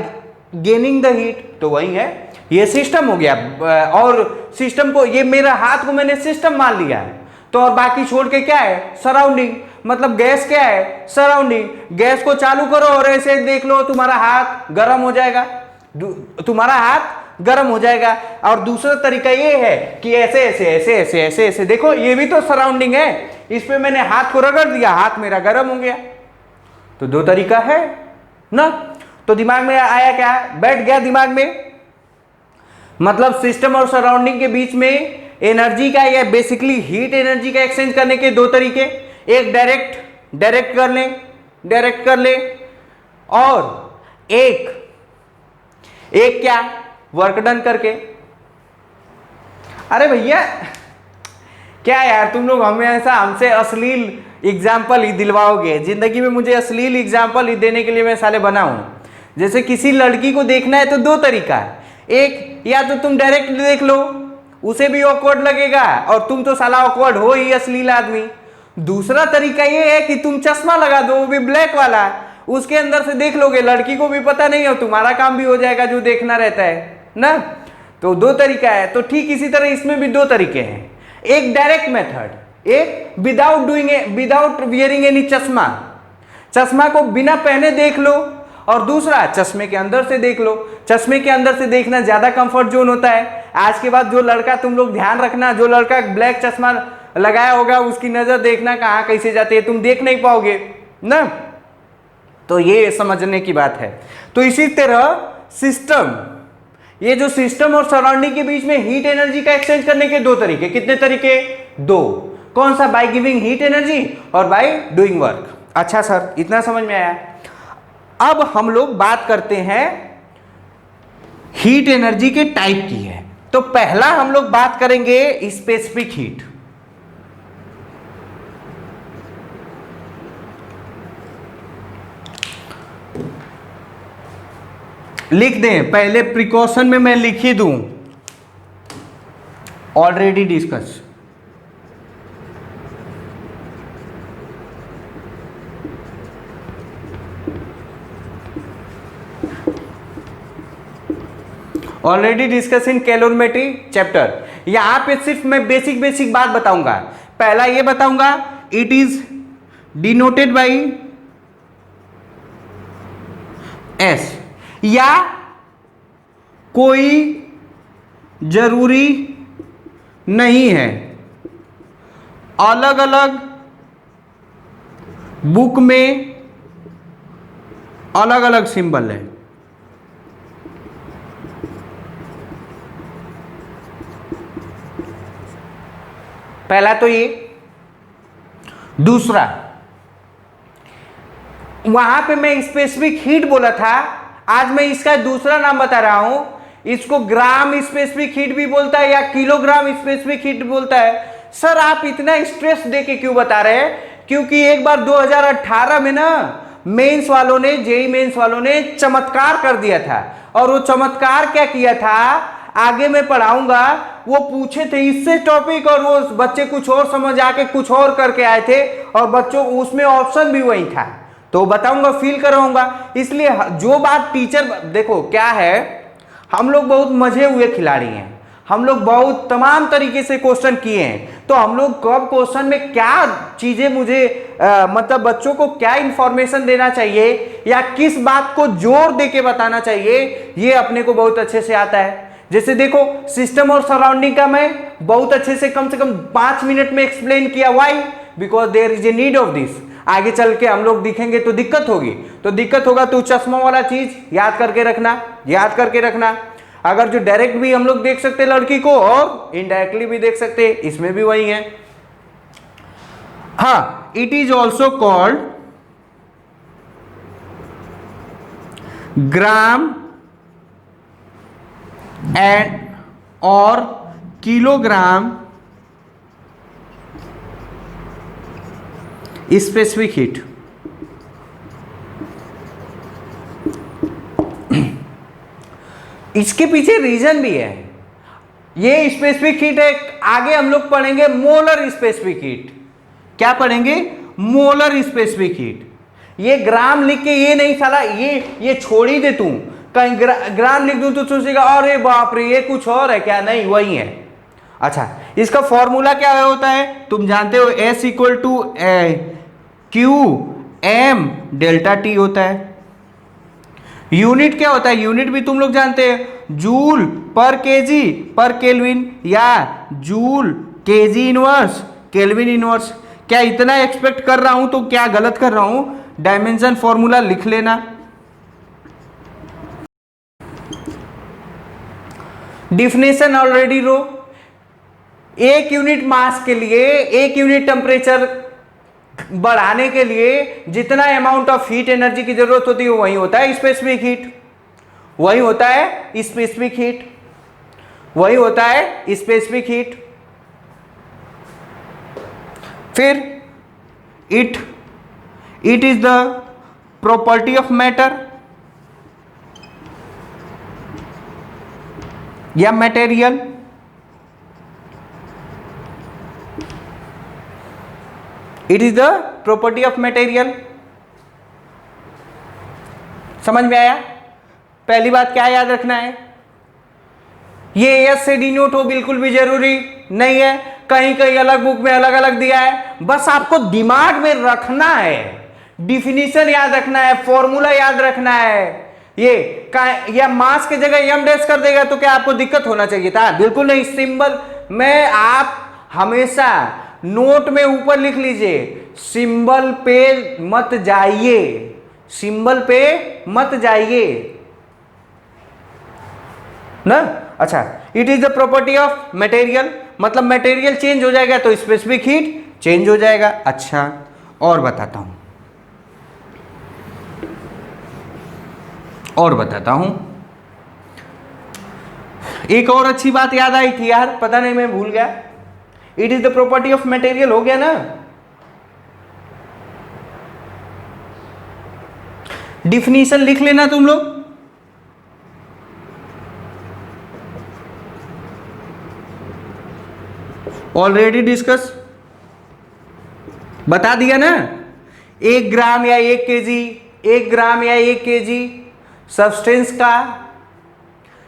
गेनिंग द हीट, तो वही है, ये सिस्टम हो गया। और सिस्टम को, ये मेरा हाथ को मैंने सिस्टम मान लिया है, तो और बाकी छोड़ के क्या है? सराउंडिंग। मतलब गैस क्या है? सराउंडिंग। गैस को चालू करो और ऐसे देख लो, तुम्हारा हाथ गर्म हो जाएगा। और दूसरा तरीका ये है कि ऐसे देखो, ये भी तो सराउंडिंग है, इस पे मैंने हाथ को रगड़ दिया, हाथ मेरा गर्म हो गया। तो दो तरीका है ना। तो दिमाग में आया क्या? बैठ गया दिमाग में। मतलब सिस्टम और सराउंडिंग के बीच में एनर्जी का, या बेसिकली हीट एनर्जी का एक्सचेंज करने के दो तरीके, एक डायरेक्ट कर ले, और एक क्या? वर्क डन करके। अरे भैया क्या यार, तुम लोग हमसे अश्लील एग्जाम्पल ही दिलवाओगे? जिंदगी में मुझे अश्लील एग्जाम्पल ही देने के लिए मैं साले बना हूं। जैसे किसी लड़की को देखना है तो दो तरीका है, एक, या तो तुम डायरेक्ट देख लो, उसे भी ऑकवर्ड लगेगा और तुम तो साला ऑकवर्ड हो ही, अश्लील आदमी। दूसरा तरीका ये है कि तुम चश्मा लगा दो, वो भी ब्लैक वाला, उसके अंदर से देख लोगे, लड़की को भी पता नहीं है, तुम्हारा काम भी हो जाएगा जो देखना रहता है ना। तो दो तरीका है। तो ठीक इसी तरह इसमें भी दो तरीके हैं, एक डायरेक्ट मेथड, एक विदाउट वियरिंग एनी चश्मा को बिना पहने देख लो, और दूसरा चश्मे के अंदर से देख लो। चश्मे के अंदर से देखना ज्यादा कंफर्ट जोन होता है। आज के बाद जो लड़का, तुम लोग ध्यान रखना, जो लड़का ब्लैक चश्मा लगाया होगा उसकी नजर देखना कहाँ कैसे जाती है, तुम देख नहीं पाओगे ना। तो ये समझने की बात है। तो इसी तरह सिस्टम, ये जो सिस्टम और सराउंडिंग के बीच में हीट एनर्जी का एक्सचेंज करने के दो तरीके, कितने तरीके? दो। कौन सा? बाय गिविंग हीट एनर्जी और बाय डूइंग वर्क। अच्छा सर, इतना समझ में आया। अब हम लोग बात करते हैं हीट एनर्जी के टाइप की है। तो पहला हम लोग बात करेंगे स्पेसिफिक हीट। लिख दें, पहले प्रिकॉशन में मैं लिख ही दूं, already discuss. Already discuss in calorimetry chapter. यहां पे सिर्फ मैं बेसिक बेसिक बात बताऊंगा। पहला ये बताऊंगा, it is denoted by S, या कोई जरूरी नहीं है, अलग अलग बुक में अलग अलग सिंबल है। पहला तो ये। दूसरा, वहां पे मैं स्पेसिफिक हीट बोला था, आज मैं इसका दूसरा नाम बता रहा हूं। इसको ग्राम स्पेसिफिक हीट भी बोलता है या किलोग्राम स्पेसिफिक हीट बोलता है। सर आप इतना स्ट्रेस देके क्यों बता रहे हैं? क्योंकि एक बार 2018 में ना मेंस वालों ने, जेई मेंस वालों ने चमत्कार कर दिया था। और वो चमत्कार क्या किया था आगे मैं पढ़ाऊंगा। वो पूछे थे इससे टॉपिक और वो बच्चे कुछ और समझ आके कुछ और करके आए थे, और बच्चों उसमें ऑप्शन भी वही था। तो बताऊंगा, फील कराऊंगा। इसलिए जो बात टीचर, देखो क्या है, हम लोग बहुत मजे हुए खिलाड़ी हैं, हम लोग बहुत तमाम तरीके से क्वेश्चन किए हैं। तो हम लोग कब क्वेश्चन में क्या चीजें मुझे मतलब बच्चों को क्या इंफॉर्मेशन देना चाहिए या किस बात को जोर देके बताना चाहिए, ये अपने को बहुत अच्छे से आता है। जैसे देखो सिस्टम और सराउंडिंग का मैं बहुत अच्छे से कम 5 मिनट में एक्सप्लेन किया। Why? Because there is a need of this. आगे चल के हम लोग दिखेंगे तो दिक्कत होगी, तो दिक्कत होगा तो चश्मा वाला चीज याद करके रखना, याद करके रखना। अगर जो डायरेक्ट भी हम लोग देख सकते हैं लड़की को और इनडायरेक्टली भी देख सकते हैं, इसमें भी वही है। हाँ, it is also called gram and और किलोग्राम स्पेसिफिक हीट। इसके पीछे रीजन भी है। ये स्पेसिफिक हीट है, आगे हम लोग पढ़ेंगे मोलर स्पेसिफिक हीट। क्या पढ़ेंगे? Molar specific heat. ये ग्राम लिख के ये नहीं साला, ये छोड़ ही दे तू। कहीं ग्राम लिख दूं तो सोचेगा अरे बाप रे ये कुछ और है क्या? नहीं, वही है। अच्छा, इसका फॉर्मूला क्या होता है तुम जानते हो? S equal to Q M delta T होता है। यूनिट क्या होता है? यूनिट भी तुम लोग जानते हैं, जूल पर केजी पर केल्विन या joule KG inverse kelvin inverse. क्या इतना एक्सपेक्ट कर रहा हूं तो क्या गलत कर रहा हूं? डायमेंशन फॉर्मूला लिख लेना। डिफिनेशन ऑलरेडी रो। एक यूनिट मास के लिए, एक यूनिट टेम्परेचर बढ़ाने के लिए जितना अमाउंट ऑफ हीट एनर्जी की जरूरत होती है वही होता है स्पेसिफिक हीट, वही होता है स्पेसिफिक हीट, वही होता है स्पेसिफिक हीट। फिर it is the property of matter या material. It is the property of material. समझ में आया? पहली बात क्या याद रखना है? ये एस से डिनोट हो बिल्कुल भी जरूरी नहीं है, कहीं कहीं अलग बुक में अलग अलग दिया है। बस आपको दिमाग में रखना है, डिफिनीशन याद रखना है, फॉर्मूला याद रखना है। ये मास की जगह एम डैश कर देगा तो क्या आपको दिक्कत होना चाहिए था? बिल्कुल नहीं। सिंबल में आप हमेशा नोट में ऊपर लिख लीजिए, सिंबल पे मत जाइए, सिंबल पे मत जाइए ना। अच्छा, it is the property of material, मतलब मटेरियल चेंज हो जाएगा तो स्पेसिफिक हीट चेंज हो जाएगा। अच्छा, और बताता हूं, एक और अच्छी बात याद आई थी यार, पता नहीं मैं भूल गया। It is the property of material हो गया ना। डिफिनीशन लिख लेना तुम लोग। ऑलरेडी डिस्कस, बता दिया ना। 1 ग्राम या 1 केजी, 1 ग्राम या 1 केजी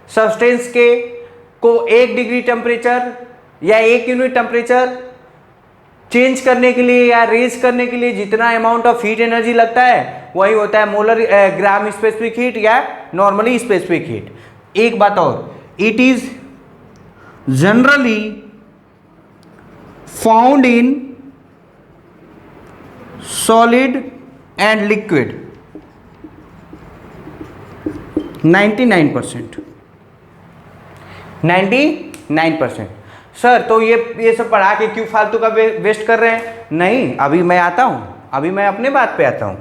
सब्सटेंस के को 1 डिग्री टेम्परेचर या 1 यूनिट टेम्परेचर चेंज करने के लिए या रेज करने के लिए जितना अमाउंट ऑफ हीट एनर्जी लगता है वही होता है मोलर ग्राम स्पेसिफिक हीट या नॉर्मली स्पेसिफिक हीट। एक बात और, it is generally found in solid and liquid 99%। 99%। Sir तो ये सब पढ़ा के क्यों फालतू का वेस्ट कर रहे हैं? नहीं, अभी मैं आता हूं, अभी मैं अपने बात पे आता हूं।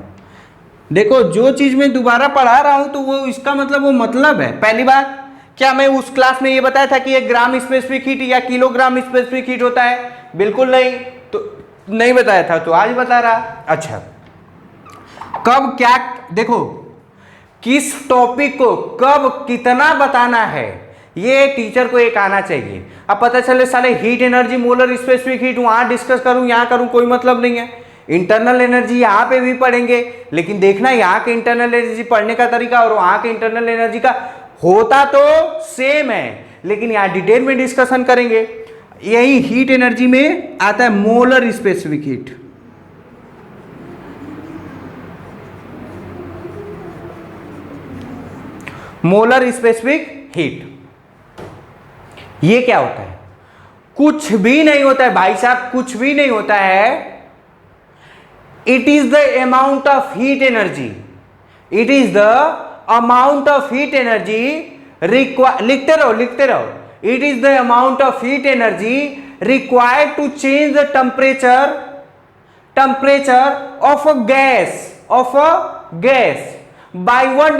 देखो, जो चीज मैं दोबारा पढ़ा रहा हूं तो वो इसका वो मतलब है। पहली बात, क्या मैं उस क्लास में ये बताया था कि 1 ग्राम स्पेसिफिक हीट या किलोग्राम स्पेसिफिक हीट होता है? बिल्कुल नहीं, तो नहीं बताया था, तो आज बता रहा। अच्छा, कब क्या, देखो किस टॉपिक को कब कितना बताना है ये टीचर को एक आना चाहिए। अब पता चले साले heat energy molar specific heat वहां डिस्कस करूं यहां करूं, कोई मतलब नहीं है। इंटरनल एनर्जी यहाँ पे भी पढ़ेंगे, लेकिन देखना यहाँ के इंटरनल एनर्जी पढ़ने का तरीका और वहां के इंटरनल एनर्जी का होता तो सेम है, लेकिन यहाँ डिटेल में डिस्कशन करेंगे। यही हीट एनर्जी में आता है molar specific heat. Molar specific heat ये क्या होता है? कुछ भी नहीं होता है भाई साहब, कुछ भी नहीं होता है। It is the amount of heat energy, it is the amount of heat energy लिखते रहो। It is the amount of heat energy required to change the temperature of a gas by 1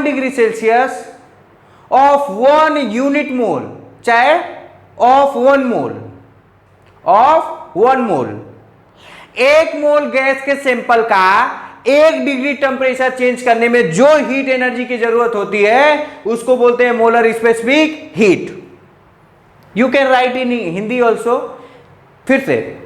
degree Celsius of 1 unit mole, चाहे of 1 mole। 1 mole gas के sample का 1 degree temperature change करने में जो heat energy की जरूरत होती है उसको बोलते हैं molar specific heat. You can write in Hindi also. फिर से,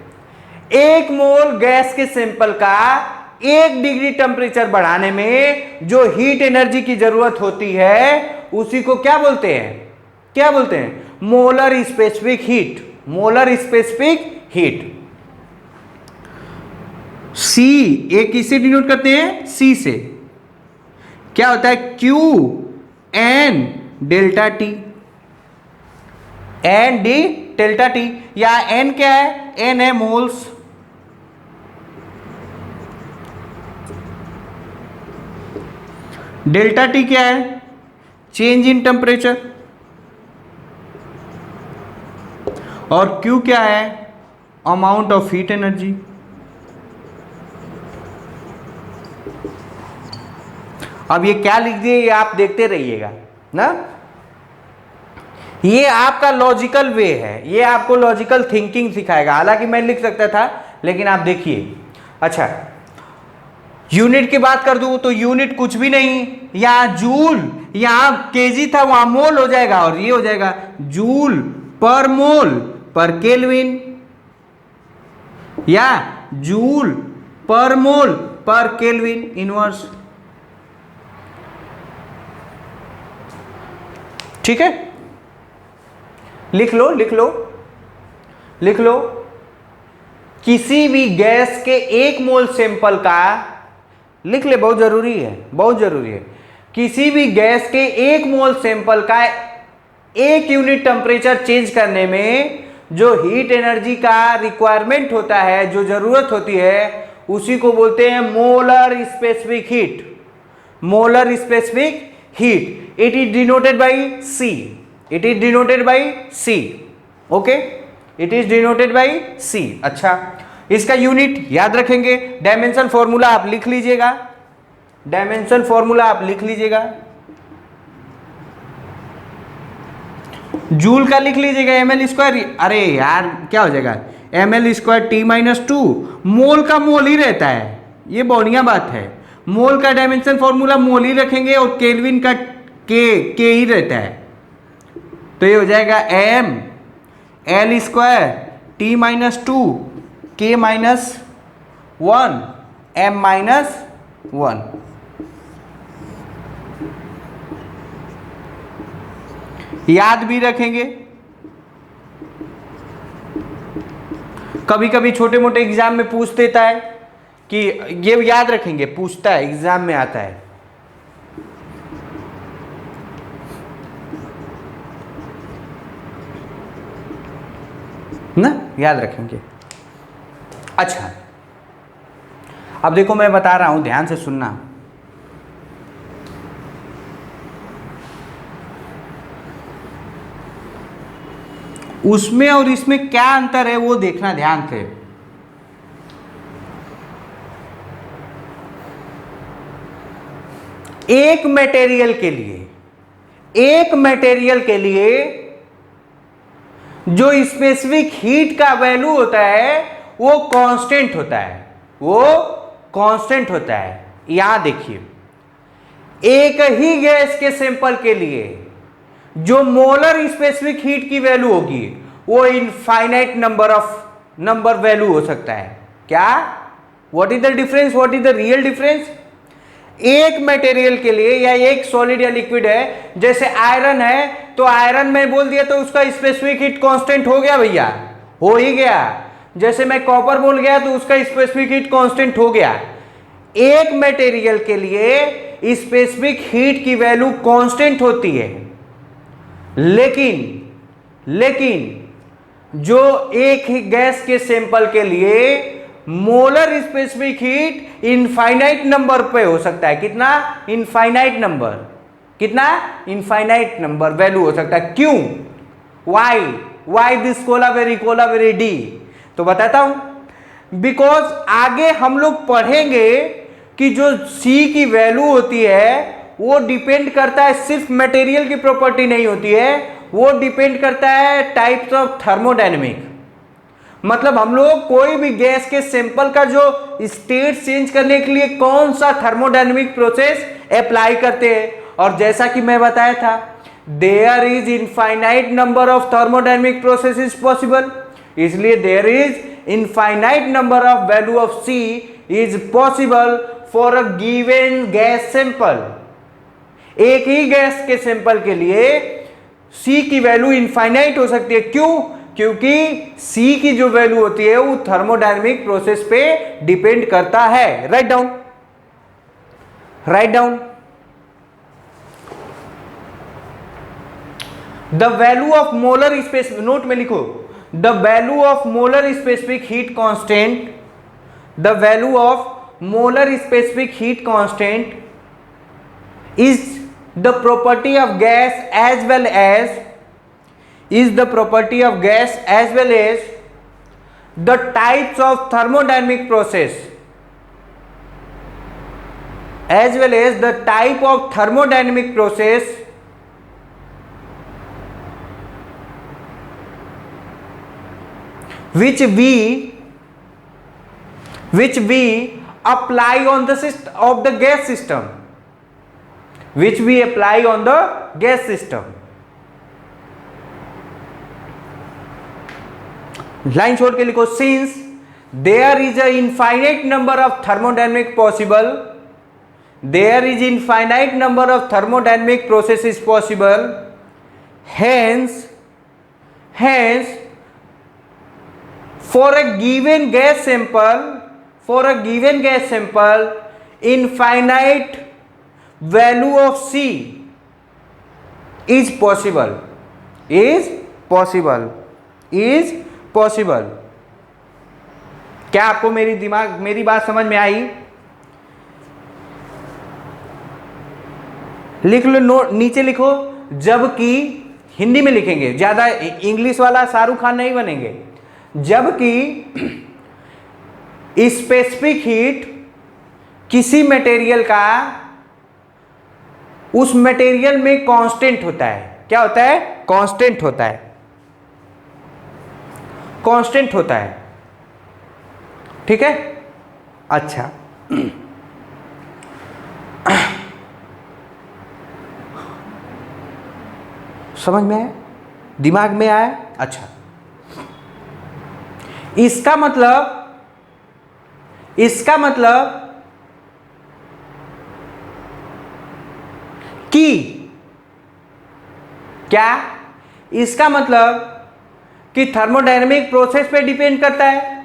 1 मोल गैस के सैंपल का 1 डिग्री टेम्परेचर बढ़ाने में जो हीट एनर्जी की जरूरत होती है उसी को क्या बोलते हैं? Molar specific heat. सी, ये किससे डिनोट करते हैं? सी से। क्या होता है? Q N delta T, N D delta T, या N क्या है? N है मोल्स। डेल्टा T क्या है? Change in temperature. और Q क्या है? Amount of heat energy. अब ये क्या लिख दिए ये आप देखते रहिएगा ना। ये आपका लॉजिकल वे है, ये आपको लॉजिकल थिंकिंग सिखाएगा। हालांकि मैं लिख सकता था, लेकिन आप देखिए। अच्छा, यूनिट की बात कर दूं तो यूनिट कुछ भी नहीं, यहां जूल, यहां केजी था वहां मोल हो जाएगा, और ये हो जाएगा जूल पर मोल पर केल्विन, या जूल पर मोल पर केल्विन इनवर्स। ठीक है, लिख लो। किसी भी गैस के 1 मोल सैंपल का, लिख ले, बहुत जरूरी है। किसी भी गैस के 1 मोल सैंपल का 1 यूनिट टेम्परेचर चेंज करने में जो हीट एनर्जी का रिक्वायरमेंट होता है, जो जरूरत होती है, उसी को बोलते हैं molar specific heat. It is denoted by C. Okay? It is denoted by C. अच्छा, इसका यूनिट याद रखेंगे। डायमेंशन फॉर्मूला आप लिख लीजिएगा। जूल का लिख लीजिएगा ml²। अरे यार क्या हो जाएगा? ml² T-2। मोल का मोल ही रहता है, ये बढ़िया बात है। मोल का डायमेंशन फॉर्मूला मोल ही रखेंगे और केल्विन का के ही रहता है। तो ये हो जाएगा m l square t minus 2 k minus 1 m minus 1। याद भी रखेंगे, कभी कभी छोटे मोटे एग्जाम में पूछ देता है कि ये याद रखेंगे, पूछता है एग्जाम में आता है। ना, याद रखेंगे। अच्छा, अब देखो मैं बता रहा हूं, ध्यान से सुनना। उसमें और इसमें क्या अंतर है वो देखना ध्यान से। एक मटेरियल के लिए जो स्पेसिफिक हीट का वैल्यू होता है वो कांस्टेंट होता है, यहां देखिए, एक ही गैस के सैंपल के लिए जो मोलर स्पेसिफिक हीट की वैल्यू होगी वो इनफाइनाइट नंबर वैल्यू हो सकता है। क्या? What is the difference, what is the real difference? एक मटेरियल के लिए या एक सॉलिड या लिक्विड है, जैसे आयरन है तो आयरन में बोल दिया तो उसका स्पेसिफिक हीट कांस्टेंट हो गया भैया, हो ही गया। जैसे मैं कॉपर बोल गया तो उसका स्पेसिफिक हीट कांस्टेंट हो गया। एक मटेरियल के लिए स्पेसिफिक हीट की वैल्यू कांस्टेंट होती है, लेकिन जो एक ही गैस के सैंपल के लिए molar specific heat infinite number पे हो सकता है। कितना? Infinite number. कितना? इनफाइनाइट नंबर वैल्यू हो सकता है। क्यों? Why this Kolaveri D? तो बताता हूं, बिकॉज आगे हम लोग पढ़ेंगे कि जो C की वैल्यू होती है वो डिपेंड करता है, सिर्फ मटेरियल की प्रॉपर्टी नहीं होती है, वो डिपेंड करता है टाइप्स ऑफ थर्मोडायनेमिक। मतलब हम लोग कोई भी गैस के सैंपल का जो स्टेट चेंज करने के लिए कौन सा थर्मोडायनेमिक प्रोसेस अप्लाई करते हैं, और जैसा कि मैं बताया था, there is infinite number of thermodynamic processes possible, इसलिए there is infinite number of value of C is possible for a given gas sample. एक ही गैस के सैंपल के लिए C की वैल्यू इनफाइनाइट हो सकती है। क्यों? क्योंकि C की जो वैल्यू होती है वो थर्मोडायनेमिक प्रोसेस पे डिपेंड करता है। Write down the value of molar space, note में लिखो, the value of molar specific heat constant, the value of molar specific heat constant is the property of gas as well as the types of thermodynamic process, as well as the type of thermodynamic process which we apply on the gas system, which we apply on the gas system. Line छोड़ के लिखो, since there is a infinite number of thermodynamic possible, there is infinite number of thermodynamic processes possible, hence for a given gas sample infinite value of C is possible. क्या आपको मेरी बात समझ में आई? लिख लो, नोट नीचे लिखो, जबकि हिंदी में लिखेंगे, ज्यादा इंग्लिश वाला शाहरुख खान नहीं बनेंगे। जबकि स्पेसिफिक हीट किसी मटेरियल का उस मटेरियल में कांस्टेंट होता है। क्या होता है? कांस्टेंट होता है। ठीक है? अच्छा, समझ में आया? दिमाग में आया? अच्छा, इसका मतलब कि क्या, इसका मतलब कि थर्मोडायनेमिक प्रोसेस पे डिपेंड करता है।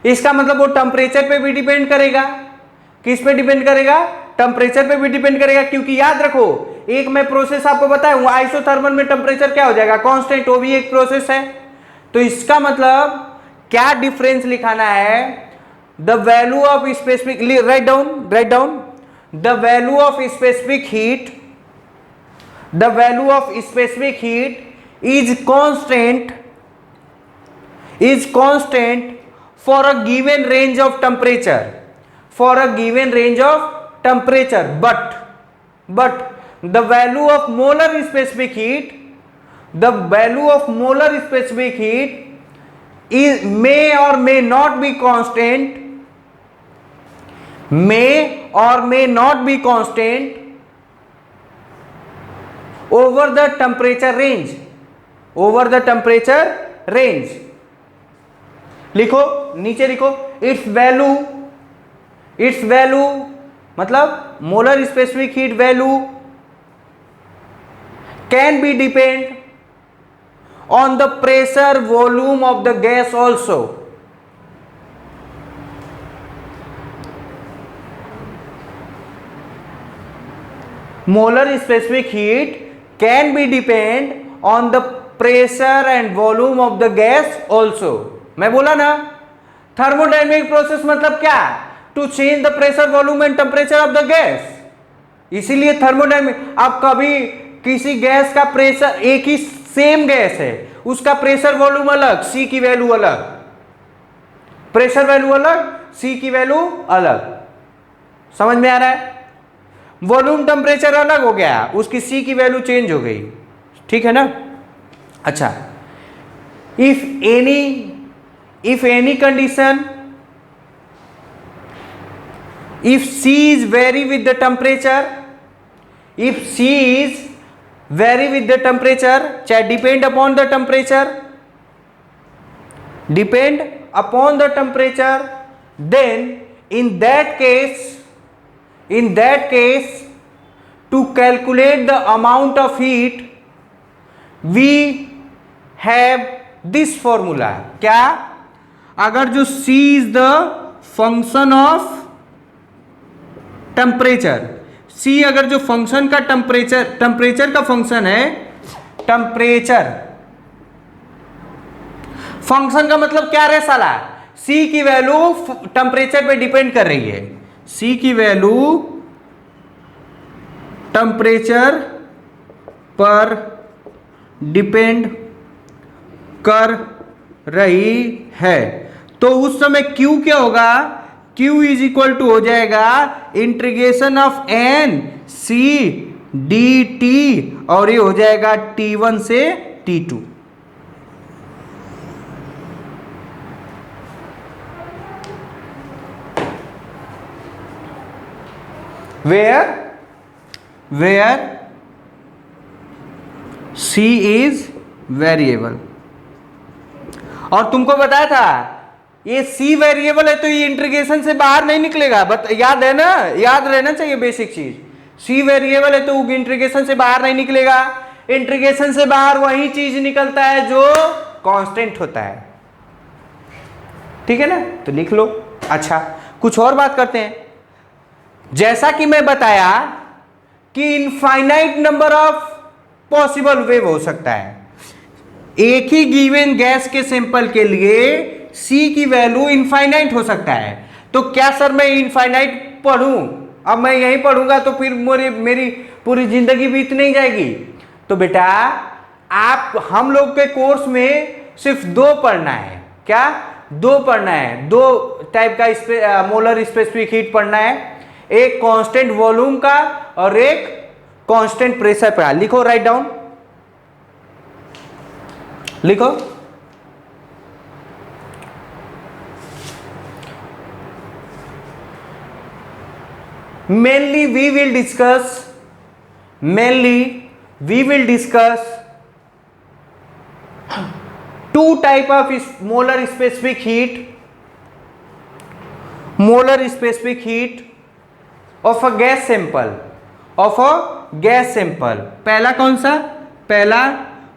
इसका मतलब वो टेम्परेचर पे भी डिपेंड करेगा। किस पे डिपेंड करेगा? टेम्परेचर पे भी डिपेंड करेगा, क्योंकि याद रखो, एक मैं प्रोसेस आपको बताया आइसोथर्मल में टेम्परेचर क्या हो जाएगा? कांस्टेंट, वो भी एक प्रोसेस है। तो इसका मतलब क्या डिफरेंस लिखाना है? The value of specific, write down the value of specific heat, the value of specific heat is constant for a given range of temperature, but the value of molar specific heat is may or may not be constant over the temperature range, लिखो, नीचे लिखो, its value मतलब molar specific heat value can be depend on the pressure volume of the gas also. Molar specific heat can be depend on the pressure and volume of the gas also. मैं बोला ना, thermodynamic process मतलब क्या? To change the pressure, volume and temperature of the gas. इसीलिए thermodynamic, आप कभी किसी gas का प्रेशर, एक ही सेम गैस है, उसका प्रेशर वॉल्यूम अलग, सी की वैल्यू अलग, प्रेशर वैल्यू अलग, सी की वैल्यू अलग, समझ में आ रहा है? वॉल्यूम टेम्परेचर अलग हो गया, उसकी सी की वैल्यू चेंज हो गई, ठीक है ना? अच्छा, if any condition, if C is vary with the temperature, चाहे depend upon the temperature, then in that case to calculate the amount of heat we have this formula। क्या? अगर जो C is the function of temperature, C अगर जो function का temperature का function है, temperature function का मतलब क्या रे साला? C की वैल्यू टेम्परेचर पे डिपेंड कर रही है, C की वैल्यू टेम्परेचर पर डिपेंड कर रही है, तो उस समय Q क्या होगा? Q इज इक्वल टू हो जाएगा integration of n C dt, और ये हो जाएगा T1 से T2। where C is variable. और तुमको बताया था ये C वेरिएबल है तो ये इंटीग्रेशन से बाहर नहीं निकलेगा, याद है ना? याद रहना चाहिए बेसिक चीज। C वेरिएबल है तो इंटीग्रेशन से बाहर नहीं निकलेगा, इंटीग्रेशन से बाहर वही चीज निकलता है जो कांस्टेंट होता है, ठीक है ना? तो लिख लो। अच्छा, कुछ और बात करते हैं। जैसा कि मैं बताया कि infinite number of possible wave हो सकता है, एक ही गिवन गैस के सैंपल के लिए C की वैल्यू इनफाइनाइट हो सकता है। तो क्या सर मैं इनफाइनाइट पढ़ूं? अब मैं यही पढ़ूंगा तो फिर मेरी पूरी जिंदगी बीत नहीं जाएगी। तो बेटा हम लोग के कोर्स में सिर्फ 2 पढ़ना है। क्या? 2 पढ़ना है, 2 टाइप का मोलर स्पेसिफिक हीट पढ़ना है, एक कांस्टेंट वॉल्यूम का और एक कांस्टेंट प्रेशर का। लिखो, राइट डाउन, लिखो। Mainly we will discuss two type of molar specific heat of a gas sample, पहला कौन सा, पहला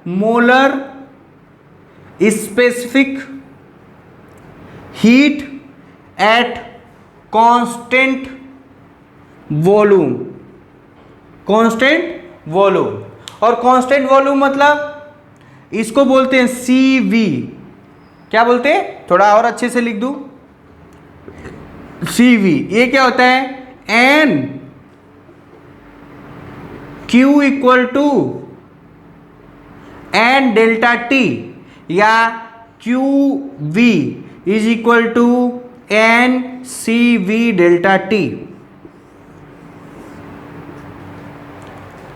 molar specific heat at constant volume, और कांस्टेंट वॉल्यूम मतलब इसको बोलते हैं CV। क्या बोलते हैं, थोड़ा और अच्छे से लिख दूं, CV। ये क्या होता है, N Q equal to N delta T, या QV is equal to N CV delta T।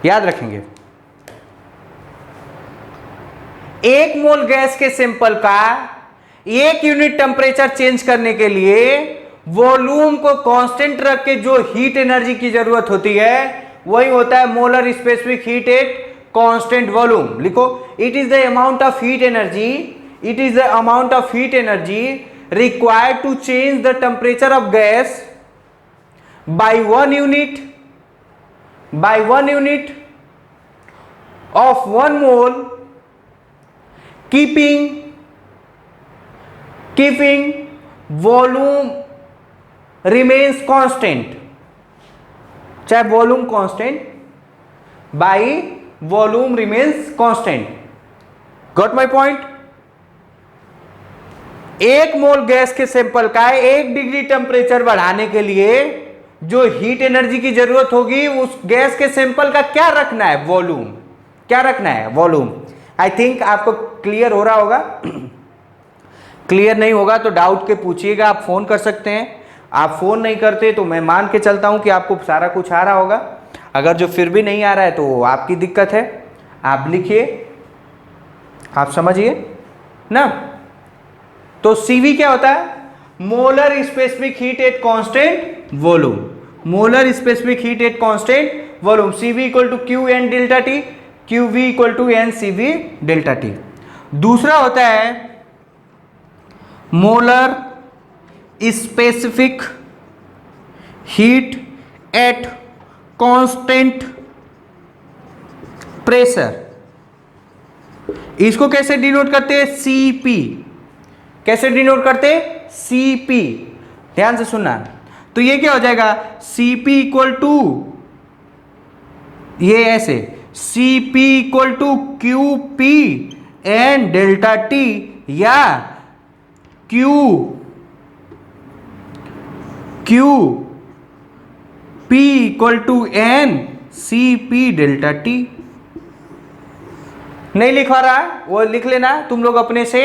याद रखेंगे, एक मोल गैस के सैंपल का 1 यूनिट टेम्परेचर चेंज करने के लिए वॉल्यूम को कांस्टेंट रख के जो हीट एनर्जी की जरूरत होती है वही होता है molar specific heat at constant volume. लिखो, it is the amount of heat energy required to change the temperature of gas by 1 unit of 1 mole keeping volume remains constant, चाहे volume constant by volume remains constant. Got my point. एक mole gas के sample का 1 degree temperature बढ़ाने के लिए जो heat energy की जरूरत होगी उस गैस के सैंपल का क्या रखना है, वॉल्यूम। क्या रखना है, वॉल्यूम। आई थिंक आपको क्लियर हो रहा होगा। क्लियर नहीं होगा तो डाउट के पूछिएगा, आप फोन कर सकते हैं। आप फोन नहीं करते तो मैं मान के चलता हूं कि आपको सारा कुछ आ रहा होगा। अगर जो फिर भी नहीं आ रहा है तो आपकी दिक्कत है, आप लिखिए, आप समझिए ना। तो CV क्या होता है, molar specific heat at constant volume, molar specific heat at constant volume. CV equal to QN delta T, QV equal to NCV delta T। दूसरा होता है molar specific heat at constant pressure. इसको कैसे denote करते हैं, CP। कैसे denote करते हैं, CP। ध्यान से सुनना। तो ये क्या हो जाएगा, CP इक्वल टू, ये ऐसे CP equal to QP N delta T, या QP equal to N CP delta T। नहीं लिखवा रहा है वो लिख लेना तुम लोग अपने से।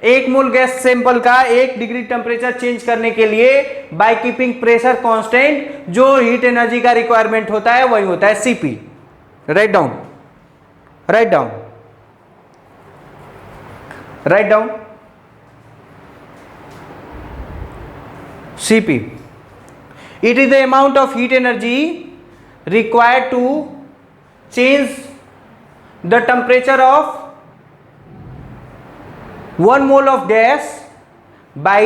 एक मोल गैस सैंपल का 1 डिग्री टेम्परेचर चेंज करने के लिए बाय कीपिंग प्रेशर कांस्टेंट जो हीट एनर्जी का रिक्वायरमेंट होता है वही होता है CP। Write down, write down, write down. CP, it is the amount of heat energy required to change the temperature of 1 mole of gas by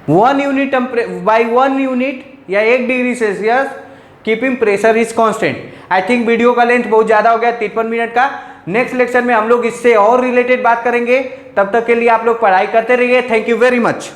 1 unit या 1 degree Celsius keeping pressure is constant. I think video का length बहुत ज्यादा हो गया, 53 minute का। Next lecture में हम लोग इससे और रिलेटेड बात करेंगे। तब तक के लिए आप लोग पढ़ाई करते रहिए। Thank you very much.